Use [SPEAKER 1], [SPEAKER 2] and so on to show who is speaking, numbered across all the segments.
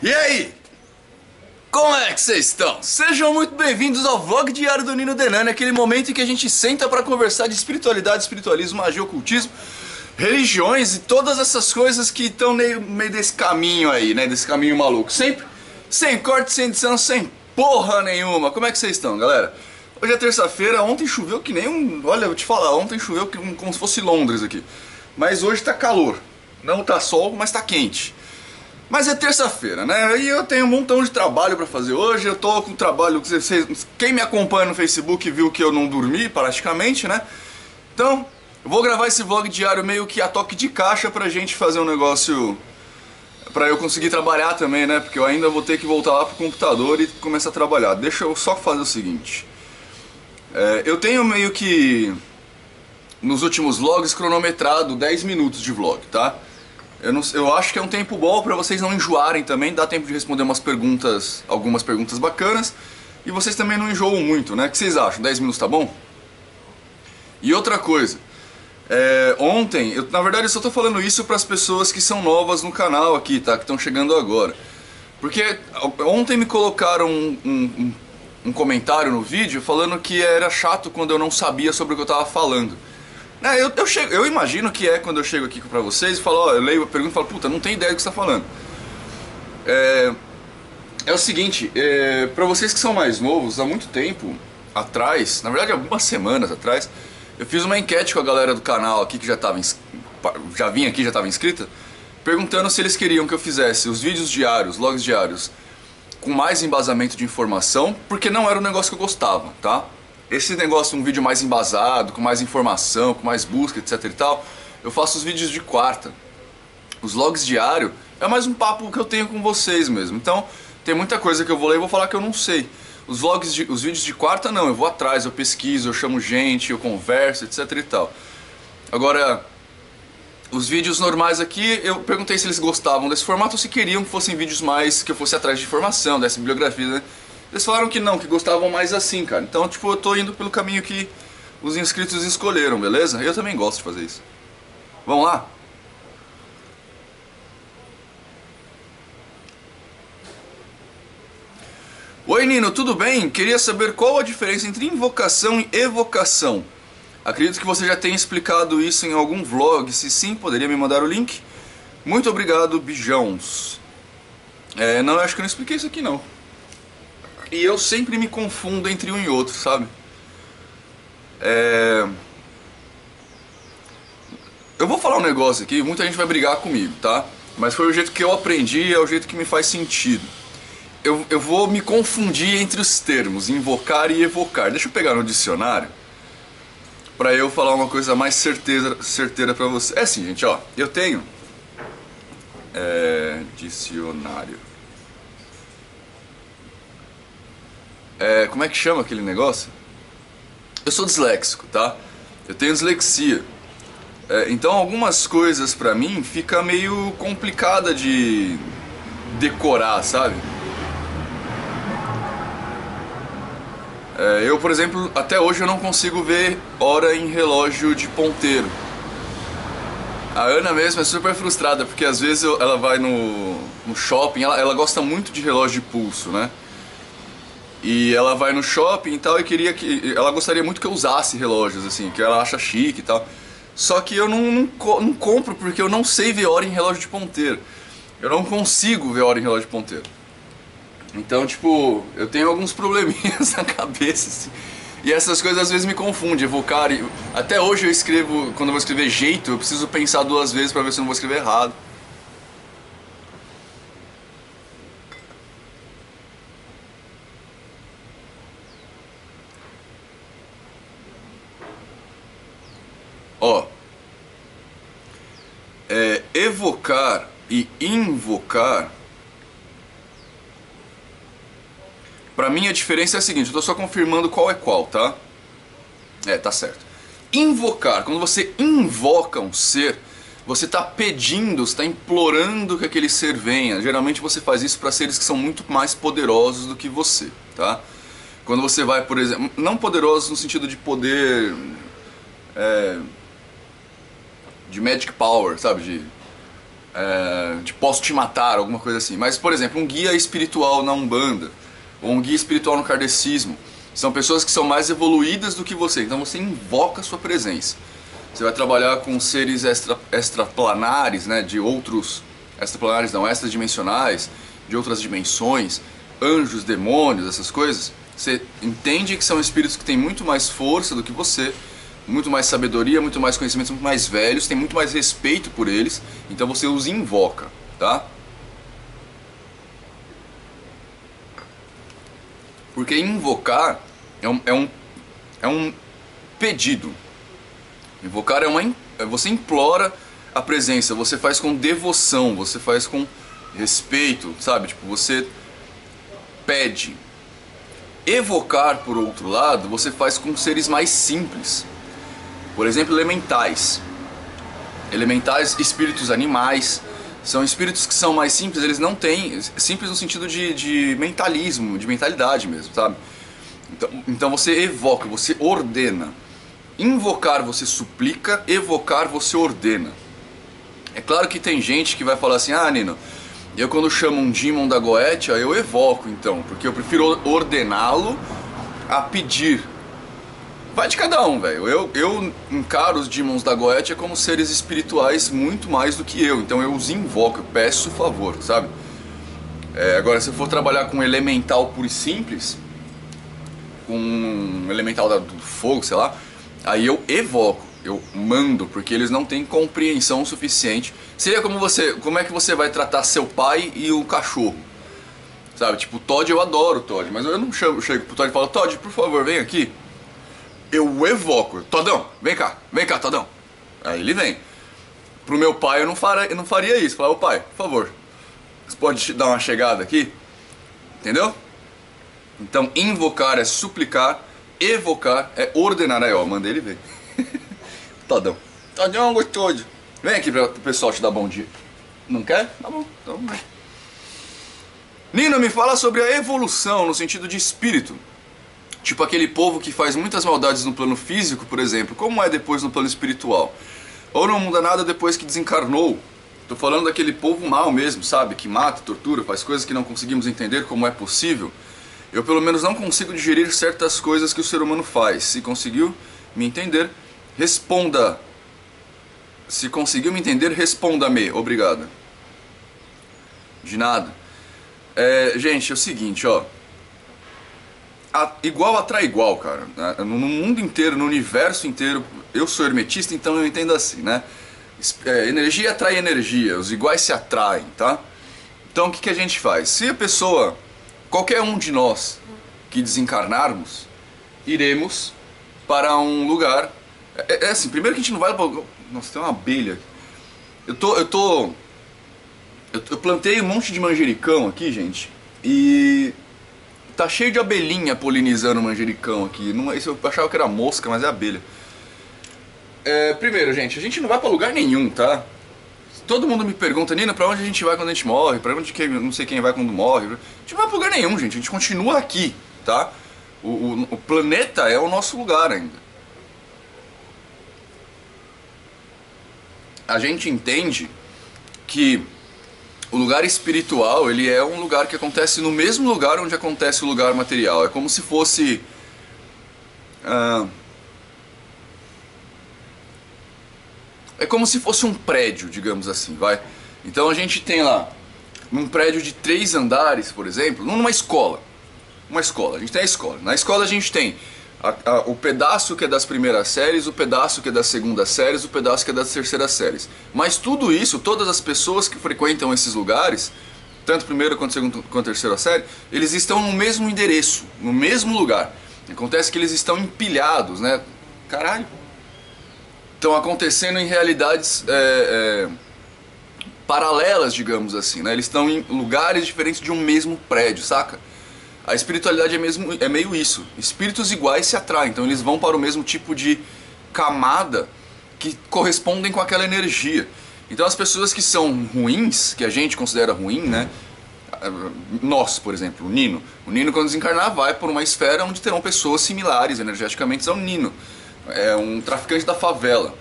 [SPEAKER 1] E aí? Como é que vocês estão? Sejam muito bem-vindos ao vlog diário do Nino Denani, aquele momento em que a gente senta pra conversar de espiritualidade, espiritualismo, magia, ocultismo, religiões e todas essas coisas que estão meio desse caminho aí, né? Desse caminho maluco. Sempre sem corte, sem edição, sem porra nenhuma. Como é que vocês estão, galera? Hoje é terça-feira, ontem choveu que nem um... Olha, eu vou te falar, ontem choveu como se fosse Londres aqui. Mas hoje tá calor. Não tá sol, mas tá quente. Mas é terça-feira, né? E eu tenho um montão de trabalho pra fazer hoje. Eu tô com trabalho... Quem me acompanha no Facebook viu que eu não dormi praticamente, né? Então, eu vou gravar esse vlog diário meio que a toque de caixa pra gente fazer um negócio... Pra eu conseguir trabalhar também, né? Porque eu ainda vou ter que voltar lá pro computador e começar a trabalhar. Deixa eu só fazer o seguinte. Eu tenho meio que... Nos últimos vlogs cronometrado 10 minutos de vlog, tá? Eu acho que é um tempo bom pra vocês não enjoarem também, dá tempo de responder algumas perguntas bacanas, e vocês também não enjoam muito, né? O que vocês acham? 10 minutos tá bom? E outra coisa, ontem, na verdade eu só tô falando isso pras pessoas que são novas no canal aqui, tá? Que estão chegando agora. Porque ontem me colocaram um comentário no vídeo falando que era chato quando eu não sabia sobre o que eu tava falando. Eu imagino que é quando eu chego aqui pra vocês e falo, ó, eu leio a pergunta e falo, puta, não tenho ideia do que você tá falando. É o seguinte, pra vocês que são mais novos, há muito tempo atrás, na verdade algumas semanas atrás, eu fiz uma enquete com a galera do canal aqui que já vinha aqui, já estava inscrita, perguntando se eles queriam que eu fizesse os vídeos diários, vlogs diários, com mais embasamento de informação, porque não era um negócio que eu gostava, tá? Esse negócio, um vídeo mais embasado, com mais informação, com mais busca, etc e tal, eu faço os vídeos de quarta. Os vlogs diários é mais um papo que eu tenho com vocês mesmo. Então, tem muita coisa que eu vou ler e vou falar que eu não sei. Os vídeos de quarta não, eu vou atrás, eu pesquiso, eu chamo gente, eu converso, etc e tal. Agora, os vídeos normais aqui, eu perguntei se eles gostavam desse formato ou se queriam que fossem vídeos mais que eu fosse atrás de informação, dessa bibliografia, né? Eles falaram que não, que gostavam mais assim, cara. Então, tipo, eu tô indo pelo caminho que os inscritos escolheram, beleza? Eu também gosto de fazer isso. Vamos lá? Oi, Nino, tudo bem? Queria saber qual a diferença entre invocação e evocação. Acredito que você já tenha explicado isso em algum vlog. Se sim, poderia me mandar o link? Muito obrigado, bijãos. Não, acho que eu não expliquei isso aqui, não. E eu sempre me confundo entre um e outro, sabe? Eu vou falar um negócio aqui, muita gente vai brigar comigo, tá? Mas foi o jeito que eu aprendi, é o jeito que me faz sentido. Eu vou me confundir entre os termos, invocar e evocar. Deixa eu pegar no dicionário pra eu falar uma coisa mais certeira pra você. É assim, gente, ó, eu tenho dicionário. Como é que chama aquele negócio? Eu sou disléxico, tá? Eu tenho dislexia. Então algumas coisas pra mim fica meio complicada de decorar, sabe? Eu, por exemplo, até hoje eu não consigo ver hora em relógio de ponteiro. A Ana mesmo é super frustrada, porque às vezes ela vai no shopping, ela gosta muito de relógio de pulso, né? E ela vai no shopping e tal, e ela gostaria muito que eu usasse relógios, assim, que ela acha chique e tal. Só que eu não compro porque eu não sei ver hora em relógio de ponteiro. Eu não consigo ver hora em relógio de ponteiro. Então, tipo, eu tenho alguns probleminhas na cabeça, assim. E essas coisas às vezes me confundem, evocar. Até hoje eu escrevo, quando eu vou escrever jeito, eu preciso pensar duas vezes pra ver se eu não vou escrever errado. Ó, evocar e invocar, pra mim a diferença é a seguinte, eu tô só confirmando qual é qual, tá? Tá certo. Invocar, quando você invoca um ser, você tá pedindo, você tá implorando que aquele ser venha. Geralmente você faz isso pra seres que são muito mais poderosos do que você, tá? Quando você vai, por exemplo, não poderosos no sentido de poder... de magic power, sabe? de posso te matar, alguma coisa assim. Mas, por exemplo, um guia espiritual na Umbanda, ou um guia espiritual no kardecismo, são pessoas que são mais evoluídas do que você, então você invoca a sua presença. Você vai trabalhar com seres extraplanares, né, de outros... Extraplanares não, extradimensionais, de outras dimensões, anjos, demônios, essas coisas. Você entende que são espíritos que têm muito mais força do que você, muito mais sabedoria, muito mais conhecimento, muito mais velhos, tem muito mais respeito por eles, então você os invoca, tá? Porque invocar é um pedido. Invocar você implora a presença, você faz com devoção, você faz com respeito, sabe? Tipo, você pede. Evocar, por outro lado, você faz com seres mais simples. Por exemplo, elementais. Elementais, espíritos animais, são espíritos que são mais simples, eles não têm... Simples no sentido de mentalismo, de mentalidade mesmo, sabe? Então você evoca, você ordena. Invocar você suplica, evocar você ordena. É claro que tem gente que vai falar assim, ah, Nino, eu quando chamo um Demon da Goetia, eu evoco então, porque eu prefiro ordená-lo a pedir. Vai de cada um, velho. Eu encaro os Demons da Goetia como seres espirituais muito mais do que eu, então eu os invoco, eu peço favor, sabe? Agora, se eu for trabalhar com um elemental puro e simples, com um elemental do fogo, sei lá, aí eu evoco, eu mando, porque eles não têm compreensão suficiente. Seria como é que você vai tratar seu pai e o cachorro, sabe? Tipo, o Todd, eu adoro o Todd, mas eu não chego pro Todd e falo, Todd, por favor, vem aqui. Eu evoco, Todão, vem cá, Todão. Aí ele vem. Pro meu pai eu não faria isso, falar, ô pai, por favor, você pode dar uma chegada aqui? Entendeu? Então, invocar é suplicar, evocar é ordenar. Aí, ó, mandei ele ver. Todão. Todão, gostoso. Vem aqui pro pessoal te dar bom dia. Não quer? Tá bom, então vem. Nino, me fala sobre a evolução no sentido de espírito. Tipo aquele povo que faz muitas maldades no plano físico, por exemplo. Como é depois no plano espiritual? Ou não muda nada depois que desencarnou? Tô falando daquele povo mau mesmo, sabe? Que mata, tortura, faz coisas que não conseguimos entender como é possível. Eu pelo menos não consigo digerir certas coisas que o ser humano faz. Se conseguiu me entender, responda. Se conseguiu me entender, responda-me. Obrigado. De nada. Gente, é o seguinte, ó. Igual atrai igual, cara. No mundo inteiro, no universo inteiro, eu sou hermetista, então eu entendo assim, né? Energia atrai energia, os iguais se atraem, tá? Então o que a gente faz? Se a pessoa, qualquer um de nós que desencarnarmos, iremos para um lugar... assim, primeiro que a gente não vai... Nossa, tem uma abelha. Eu plantei um monte de manjericão aqui, gente, e tá cheio de abelhinha polinizando o manjericão aqui. Eu achava que era mosca, mas é abelha. Primeiro, gente, a gente não vai pra lugar nenhum, tá? Todo mundo me pergunta, Nina, pra onde a gente vai quando a gente morre? Pra onde não sei quem vai quando morre? A gente não vai pra lugar nenhum, gente. A gente continua aqui, tá? O planeta é o nosso lugar ainda. A gente entende que o lugar espiritual, ele é um lugar que acontece no mesmo lugar onde acontece o lugar material. É como se fosse... é como se fosse um prédio, digamos assim, vai. Então a gente tem lá, num prédio de 3 andares, por exemplo, numa escola. Uma escola, a gente tem a escola. Na escola a gente tem o pedaço que é das primeiras séries, o pedaço que é das segundas séries, o pedaço que é das terceiras séries. Mas tudo isso, todas as pessoas que frequentam esses lugares, tanto primeira quanto segunda quanto terceira série, eles estão no mesmo endereço, no mesmo lugar. Acontece que eles estão empilhados, né? Caralho. Estão acontecendo em realidades paralelas, digamos assim, né? Eles estão em lugares diferentes de um mesmo prédio, saca? A espiritualidade é meio isso. Espíritos iguais se atraem, então eles vão para o mesmo tipo de camada que correspondem com aquela energia. Então as pessoas que são ruins, que a gente considera ruim, né? Nós, por exemplo, o Nino. O Nino, quando desencarnar, vai por uma esfera onde terão pessoas similares energeticamente ao Nino. É um traficante da favela.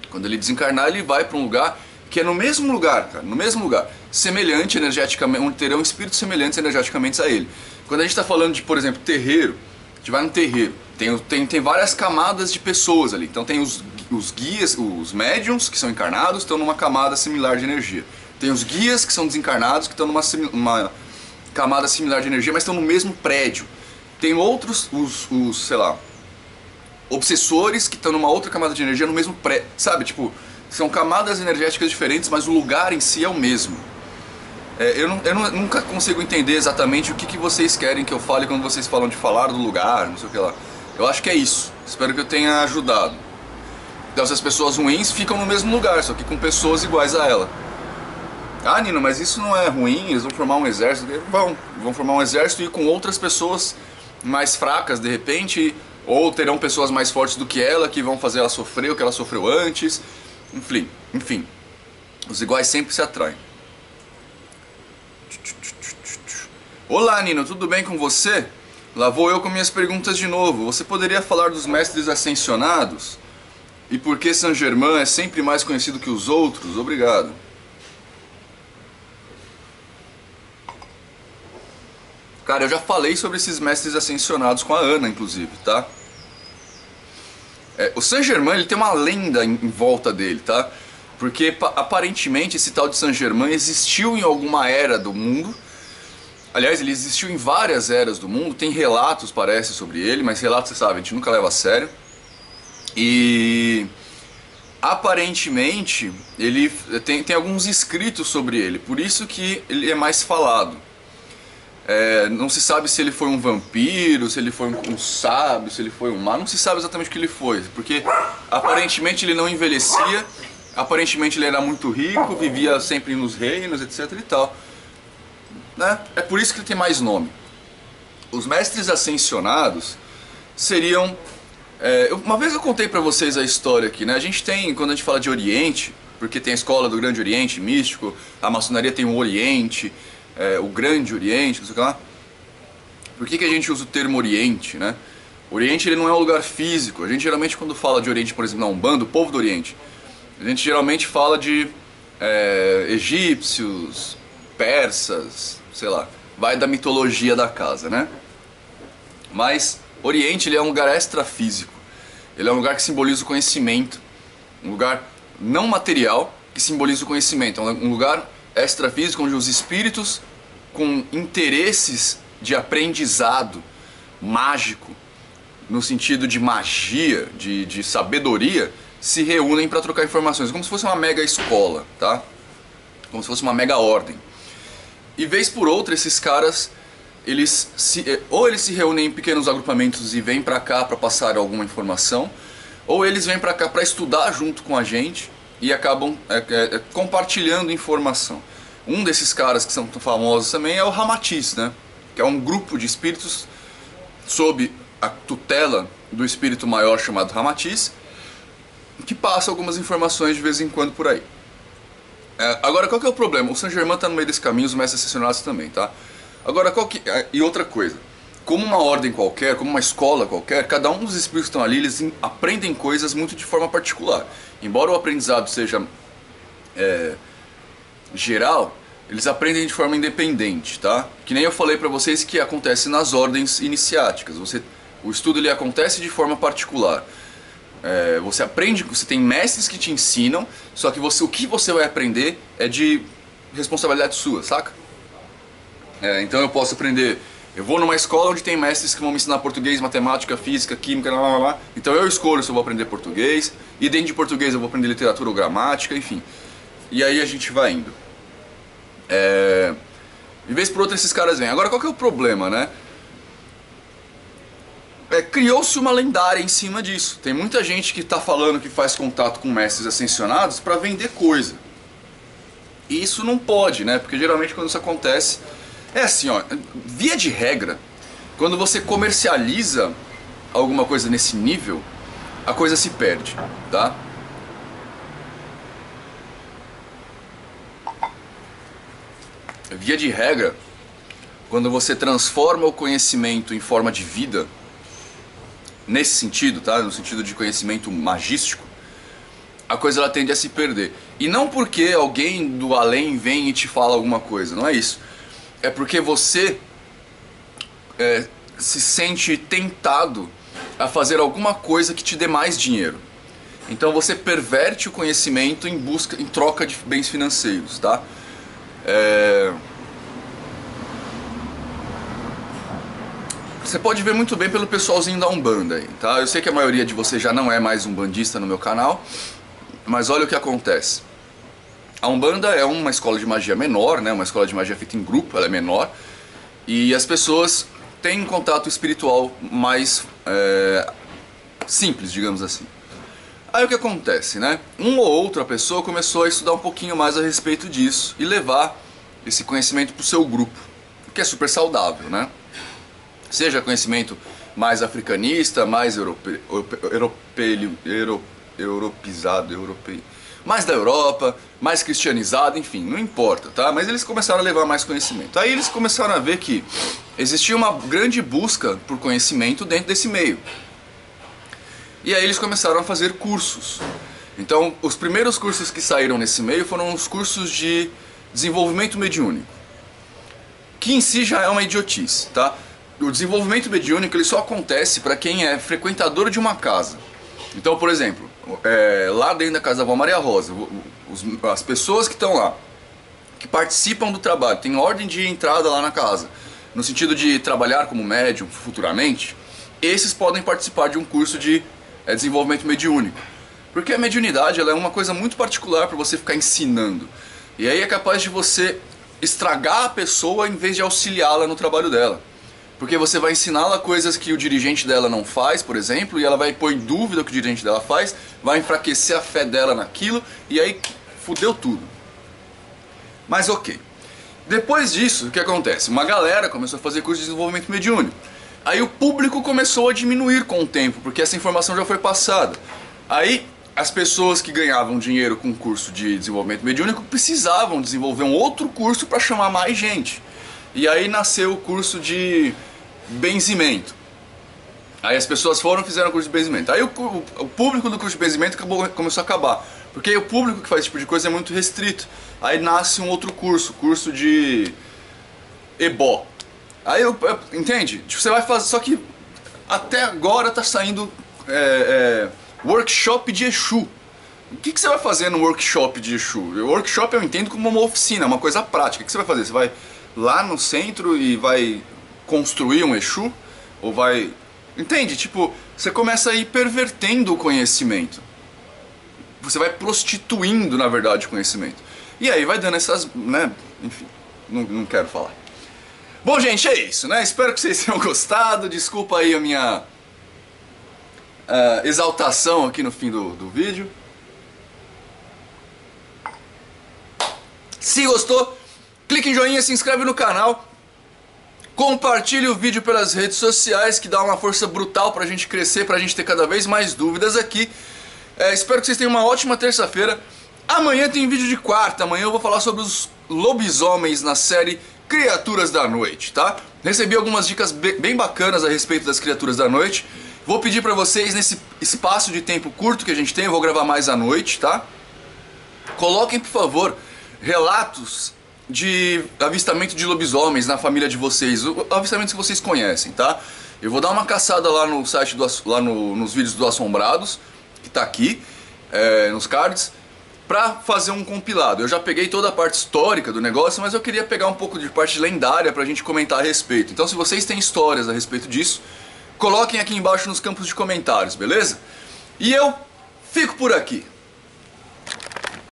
[SPEAKER 1] Quando ele desencarnar, ele vai para um lugar que é no mesmo lugar, cara, no mesmo lugar, semelhante energeticamente, onde terão espíritos semelhantes energeticamente a ele. Quando a gente está falando de, por exemplo, terreiro, a gente vai no terreiro, tem várias camadas de pessoas ali. Então tem os guias, os médiums que são encarnados, estão numa camada similar de energia. Tem os guias que são desencarnados, que estão numa camada similar de energia, mas estão no mesmo prédio. Tem outros, sei lá, obsessores que estão numa outra camada de energia no mesmo prédio, sabe? Tipo, são camadas energéticas diferentes, mas o lugar em si é o mesmo. Eu nunca consigo entender exatamente o que vocês querem que eu fale quando vocês falam de falar do lugar, não sei o que lá. Eu acho que é isso. Espero que eu tenha ajudado. Então, essas pessoas ruins ficam no mesmo lugar, só que com pessoas iguais a ela. Ah, Nino, mas isso não é ruim, eles vão formar um exército. Vão formar um exército e com outras pessoas mais fracas, de repente, ou terão pessoas mais fortes do que ela, que vão fazer ela sofrer o que ela sofreu antes. Enfim, os iguais sempre se atraem. Olá, Nino, tudo bem com você? Lá vou eu com minhas perguntas de novo. Você poderia falar dos mestres ascensionados? E por que Saint-Germain é sempre mais conhecido que os outros? Obrigado. Cara, eu já falei sobre esses mestres ascensionados com a Ana, inclusive, tá? O Saint-Germain, ele tem uma lenda em volta dele, tá? Porque aparentemente esse tal de Saint-Germain existiu em alguma era do mundo. Aliás, ele existiu em várias eras do mundo. Tem relatos, parece, sobre ele, mas relatos, você sabe, a gente nunca leva a sério. E aparentemente ele tem alguns escritos sobre ele, por isso que ele é mais falado. Não se sabe se ele foi um vampiro, se ele foi um sábio, se ele foi um má, não se sabe exatamente o que ele foi, porque aparentemente ele não envelhecia, aparentemente ele era muito rico, vivia sempre nos reinos, etc e tal, né? É por isso que ele tem mais nome. Os mestres ascensionados seriam... uma vez eu contei pra vocês a história aqui, né? A gente tem, quando a gente fala de Oriente, porque tem a escola do Grande Oriente místico, a maçonaria tem o Oriente, o Grande Oriente, não sei o que lá. Por que a gente usa o termo Oriente, né? Oriente, ele não é um lugar físico. A gente geralmente, quando fala de Oriente, por exemplo, na Umbanda, o povo do Oriente, a gente geralmente fala de egípcios, persas, sei lá, vai da mitologia da casa, né? Mas Oriente, ele é um lugar extrafísico. Ele é um lugar que simboliza o conhecimento, um lugar não material que simboliza o conhecimento, é um lugar extrafísico onde os espíritos com interesses de aprendizado mágico, no sentido de magia, de sabedoria, se reúnem para trocar informações, como se fosse uma mega escola, tá? Como se fosse uma mega ordem. E vez por outra esses caras, ou eles se reúnem em pequenos agrupamentos e vêm pra cá pra passar alguma informação, ou eles vêm pra cá pra estudar junto com a gente e acabam compartilhando informação. Um desses caras que são famosos também é o Ramatiz, né? Que é um grupo de espíritos sob a tutela do espírito maior chamado Ramatiz, que passa algumas informações de vez em quando por aí. Agora, qual que é o problema? O Saint-Germain está no meio desse caminho, os mestres ascensionados também, tá? Agora, e outra coisa, como uma ordem qualquer, como uma escola qualquer, cada um dos espíritos que estão ali, eles aprendem coisas muito de forma particular. Embora o aprendizado seja geral, eles aprendem de forma independente, tá? Que nem eu falei pra vocês que acontece nas ordens iniciáticas. O estudo ele acontece de forma particular. Você aprende, você tem mestres que te ensinam, só que o que você vai aprender é de responsabilidade sua, saca? Então eu posso aprender, eu vou numa escola onde tem mestres que vão me ensinar português, matemática, física, química, lá. Então eu escolho se eu vou aprender português, e dentro de português eu vou aprender literatura ou gramática, enfim. E aí a gente vai indo. De vez por outra esses caras vêm. Agora qual que é o problema, né? Criou-se uma lendária em cima disso. Tem muita gente que está falando que faz contato com mestres ascensionados para vender coisa. E isso não pode, né? Porque geralmente quando isso acontece, é assim, ó, via de regra, quando você comercializa alguma coisa nesse nível, a coisa se perde, tá? Via de regra, quando você transforma o conhecimento em forma de vida, nesse sentido, tá? No sentido de conhecimento magístico, a coisa ela tende a se perder. E não porque alguém do além vem e te fala alguma coisa, não é isso. É porque você se sente tentado a fazer alguma coisa que te dê mais dinheiro. Então você perverte o conhecimento em troca de bens financeiros, tá? Você pode ver muito bem pelo pessoalzinho da Umbanda aí, tá? Eu sei que a maioria de vocês já não é mais umbandista no meu canal, mas olha o que acontece. A Umbanda é uma escola de magia menor, né? Uma escola de magia feita em grupo, ela é menor. E as pessoas têm um contato espiritual mais simples, digamos assim. Aí o que acontece, né? Uma ou outra pessoa começou a estudar um pouquinho mais a respeito disso e levar esse conhecimento para o seu grupo, o que é super saudável, né? Seja conhecimento mais africanista, mais europeizado, mais da Europa, mais cristianizado, enfim, não importa, tá? Mas eles começaram a levar mais conhecimento. Aí eles começaram a ver que existia uma grande busca por conhecimento dentro desse meio. E aí eles começaram a fazer cursos. Então, os primeiros cursos que saíram nesse meio foram os cursos de desenvolvimento mediúnico, que em si já é uma idiotice, tá? O desenvolvimento mediúnico ele só acontece para quem é frequentador de uma casa. Então, por exemplo, lá dentro da casa da Vó Maria Rosa, as pessoas que estão lá, que participam do trabalho, tem ordem de entrada lá na casa, no sentido de trabalhar como médium futuramente, esses podem participar de um curso de desenvolvimento mediúnico. Porque a mediunidade ela é uma coisa muito particular para você ficar ensinando. E aí é capaz de você estragar a pessoa em vez de auxiliá-la no trabalho dela. Porque você vai ensiná-la coisas que o dirigente dela não faz, por exemplo, e ela vai pôr em dúvida o que o dirigente dela faz, vai enfraquecer a fé dela naquilo, e aí fudeu tudo. Mas ok. Depois disso, o que acontece? Uma galera começou a fazer curso de desenvolvimento mediúnico. Aí o público começou a diminuir com o tempo, porque essa informação já foi passada. Aí as pessoas que ganhavam dinheiro com o curso de desenvolvimento mediúnico precisavam desenvolver um outro curso para chamar mais gente. E aí nasceu o curso de benzimento. Aí as pessoas fizeram o curso de benzimento. Aí o público do curso de benzimento começou a acabar. Porque o público que faz esse tipo de coisa é muito restrito. Aí nasce um outro curso de ebó. Aí, entende? Tipo, você vai fazer, só que até agora tá saindo workshop de Exu. O que você vai fazer no workshop de Exu? O workshop eu entendo como uma oficina, uma coisa prática. O que você vai fazer? Você vai lá no centro e vai construir um Exu? Ou vai... Entende? Tipo, você começa a ir pervertendo o conhecimento. Você vai prostituindo, na verdade, o conhecimento. E aí vai dando essas... né? Enfim, não quero falar. Bom, gente, é isso, né? Espero que vocês tenham gostado. Desculpa aí a minha exaltação aqui no fim do vídeo. Se gostou, clique em joinha, se inscreve no canal. Compartilhe o vídeo pelas redes sociais, que dá uma força brutal pra gente crescer, pra gente ter cada vez mais dúvidas aqui. Espero que vocês tenham uma ótima terça-feira. Amanhã tem vídeo de quarta. Amanhã eu vou falar sobre os lobisomens na série Criaturas da Noite, tá? Recebi algumas dicas bem bacanas a respeito das Criaturas da Noite. Vou pedir pra vocês, nesse espaço de tempo curto que a gente tem, eu vou gravar mais à noite, tá? Coloquem, por favor, relatos de avistamento de lobisomens na família de vocês, avistamentos que vocês conhecem, tá? Eu vou dar uma caçada lá no site, nos vídeos do Assombrados, que tá aqui, nos cards, pra fazer um compilado. Eu já peguei toda a parte histórica do negócio, mas eu queria pegar um pouco de parte lendária pra gente comentar a respeito. Então, se vocês têm histórias a respeito disso, coloquem aqui embaixo nos campos de comentários, beleza? E eu fico por aqui.